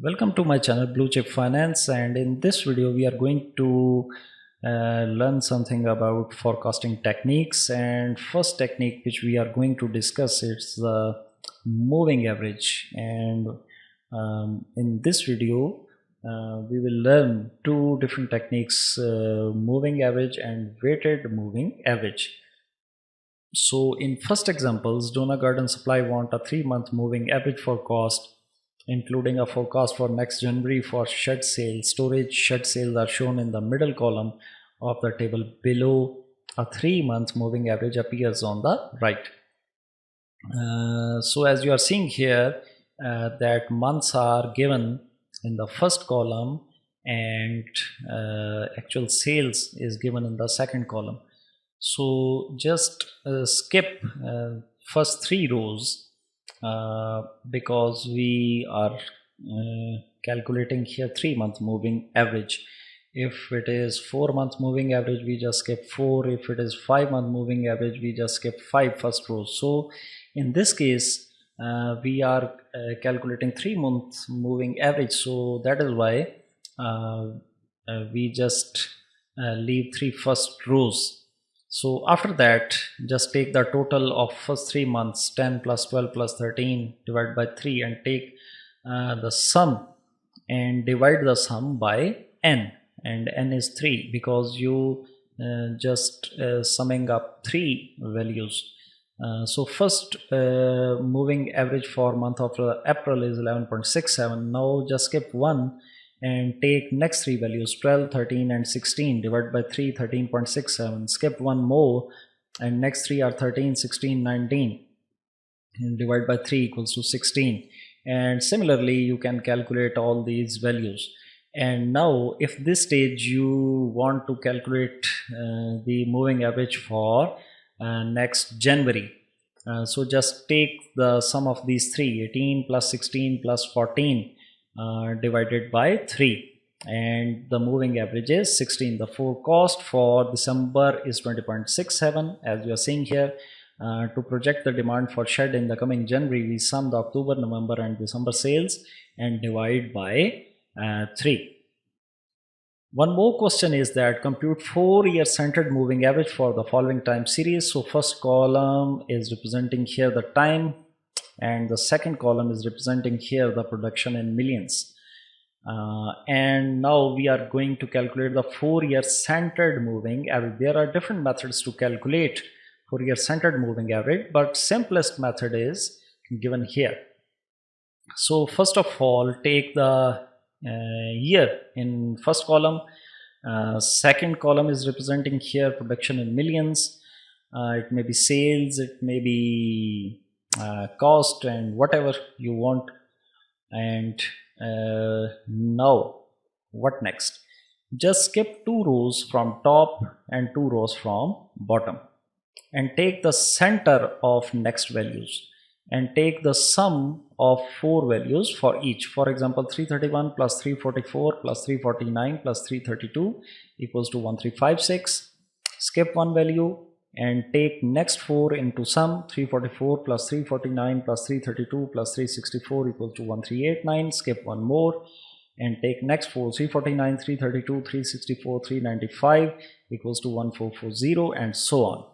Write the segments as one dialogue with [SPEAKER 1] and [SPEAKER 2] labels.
[SPEAKER 1] Welcome to my channel Blue Chip Finance, and in this video we are going to learn something about forecasting techniques. And first technique which we are going to discuss is the moving average. And in this video we will learn two different techniques, moving average and weighted moving average. So in first examples, Donna Garden Supply want a 3-month moving average forecast, including a forecast for next January for shed sales. Storage shed sales are shown in the middle column of the table below. A 3-month moving average appears on the right. So as you are seeing here, that months are given in the first column and actual sales is given in the second column. So just skip first 3 rows because we are calculating here 3-month moving average. If it is 4-month moving average, we just skip 4. If it is 5-month moving average, we just skip 5 first rows. So in this case we are calculating 3-month moving average, so that is why we just leave 3 first rows. So after that, just take the total of first 3 months, 10 plus 12 plus 13, divide by 3, and take the sum and divide the sum by n, and n is 3 because you just summing up 3 values. So first moving average for month of April is 11.67. Now just skip 1 and take next 3 values, 12, 13 and 16, divide by 3, 13.67. Skip 1 more and next 3 are 13, 16, 19, and divide by 3 equals to 16. And similarly you can calculate all these values. And now if this stage you want to calculate the moving average for next January, so just take the sum of these 3, 18 plus 16 plus 14 divided by 3, and the moving average is 16. The forecast for December is 20.67 as you are seeing here. To project the demand for shed in the coming January, we sum the October, November and December sales and divide by 3. One more question is that compute 4-year centered moving average for the following time series. So first column is representing here the time, and the second column is representing here the production in millions. And now we are going to calculate the 4-year centered moving average. There are different methods to calculate 4-year centered moving average, but simplest method is given here. So first of all, take the year in first column. Second column is representing here production in millions. It may be sales, it may be cost, and whatever you want. And now what next? Just skip 2 rows from top and 2 rows from bottom, and take the center of next values and take the sum of 4 values for each. For example, 331 plus 344 plus 349 plus 332 equals to 1356. Skip 1 value and take next 4 into sum. 344 plus 349 plus 332 plus 364 equals to 1389. Skip 1 more and take next 4. 349, 332, 364, 395 equals to 1440, and so on.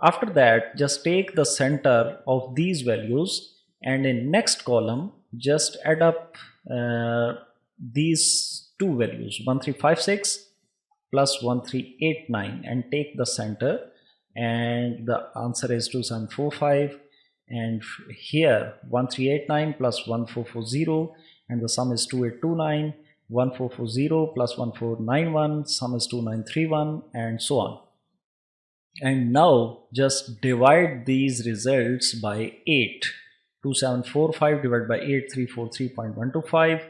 [SPEAKER 1] After that, just take the center of these values, and in next column just add up these 2 values, 1356 plus 1389, and take the center, and the answer is 2745. And here 1389 plus 1440, and the sum is 2829. 1440 plus 1491, sum is 2931, and so on. And now just divide these results by 8. 2745 divided by 8, 343.125.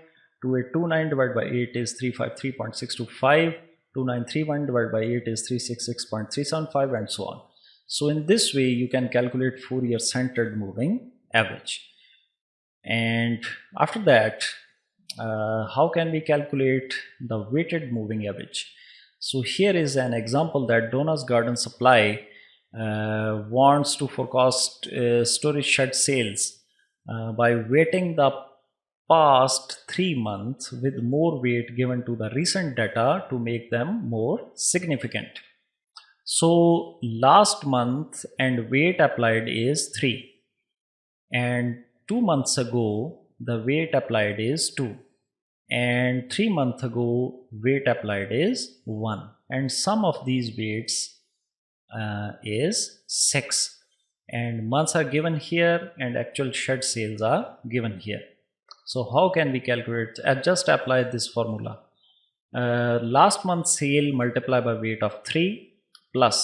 [SPEAKER 1] 2829 divided by 8 is 353.625. 2931 divided by 8 is 366.375, and so on. So in this way you can calculate 4-year centered moving average. And after that, how can we calculate the weighted moving average? So here is an example that Donna's Garden Supply wants to forecast storage shed sales by weighting the past 3 months with more weight given to the recent data to make them more significant. So last month and weight applied is 3, and 2 months ago the weight applied is 2, and 3 months ago weight applied is 1, and sum of these weights is 6, and months are given here and actual shed sales are given here. So how can we calculate? Just apply this formula. Last month's sale multiplied by weight of 3 plus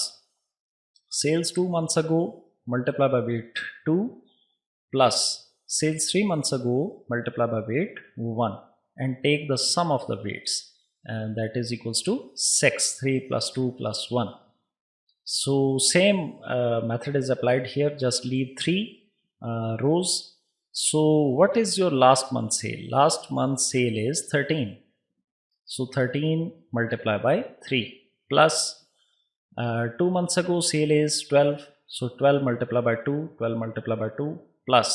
[SPEAKER 1] sales 2 months ago multiplied by weight 2 plus sales 3 months ago multiplied by weight 1, and take the sum of the weights, and that is equals to 6. 3 plus 2 plus 1. So same method is applied here, just leave 3 rows. So what is your last month sale? Last month sale is 13. So 13 multiplied by 3 plus 2 months ago sale is 12. So 12 multiplied by 2, 12 multiplied by 2 plus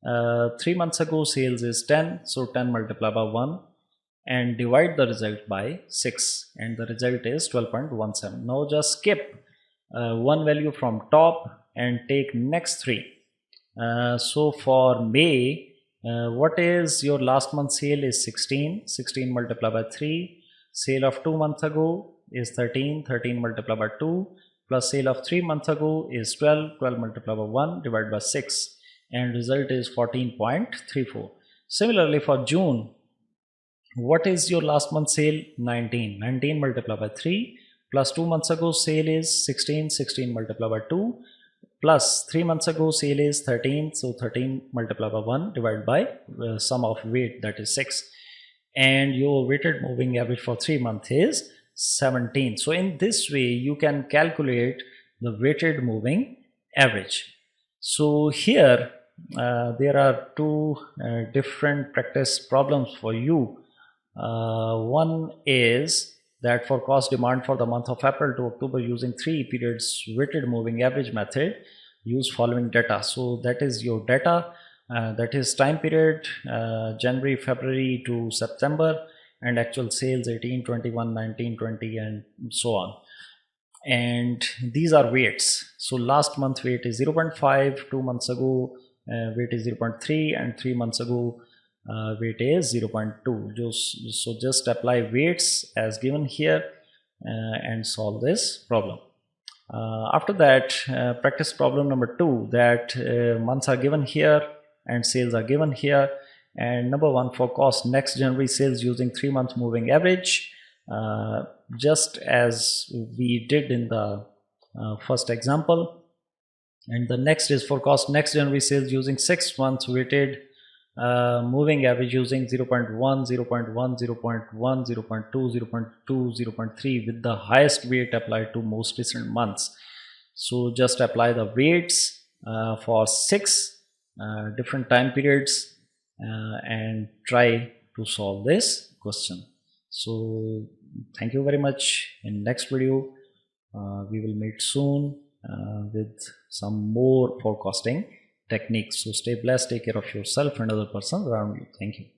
[SPEAKER 1] 3 months ago sales is 10. So 10 multiplied by 1, and divide the result by 6, and the result is 12.17. Now just skip one value from top and take next 3. So for May, what is your last month sale is 16. 16 multiplied by 3. Sale of 2 months ago is 13. 13 multiplied by 2 plus sale of 3 months ago is 12. 12 multiplied by 1 divided by 6, and result is 14.34. Similarly for June, what is your last month sale? 19. 19 multiplied by 3 plus 2 months ago sale is 16. 16 multiplied by 2 plus 3 months ago sale is 13. So 13 multiplied by 1 divided by sum of weight, that is 6, and your weighted moving average for 3 months is 17. So in this way you can calculate the weighted moving average. So here there are two different practice problems for you. One is that for cost demand for the month of April to October using 3 periods weighted moving average method, use following data. So that is your data, that is time period January, February to September, and actual sales 18, 21, 19, 20 and so on. And these are weights. So last month weight is 0.5, 2 months ago weight is 0.3, and 3 months ago weight is 0.2. So just apply weights as given here and solve this problem. After that, practice problem number 2, that months are given here and sales are given here. And number 1, for cost next January sales using 3 month moving average, just as we did in the first example. And the next is for cost next January sales using 6 months weighted moving average using 0.1, 0.1, 0.1, 0.2, 0.2, 0.3 with the highest weight applied to most recent months. So just apply the weights for 6 different time periods and try to solve this question. So thank you very much. In next video we will meet soon with some more forecasting techniques. So stay blessed, take care of yourself and other persons around you. Thank you.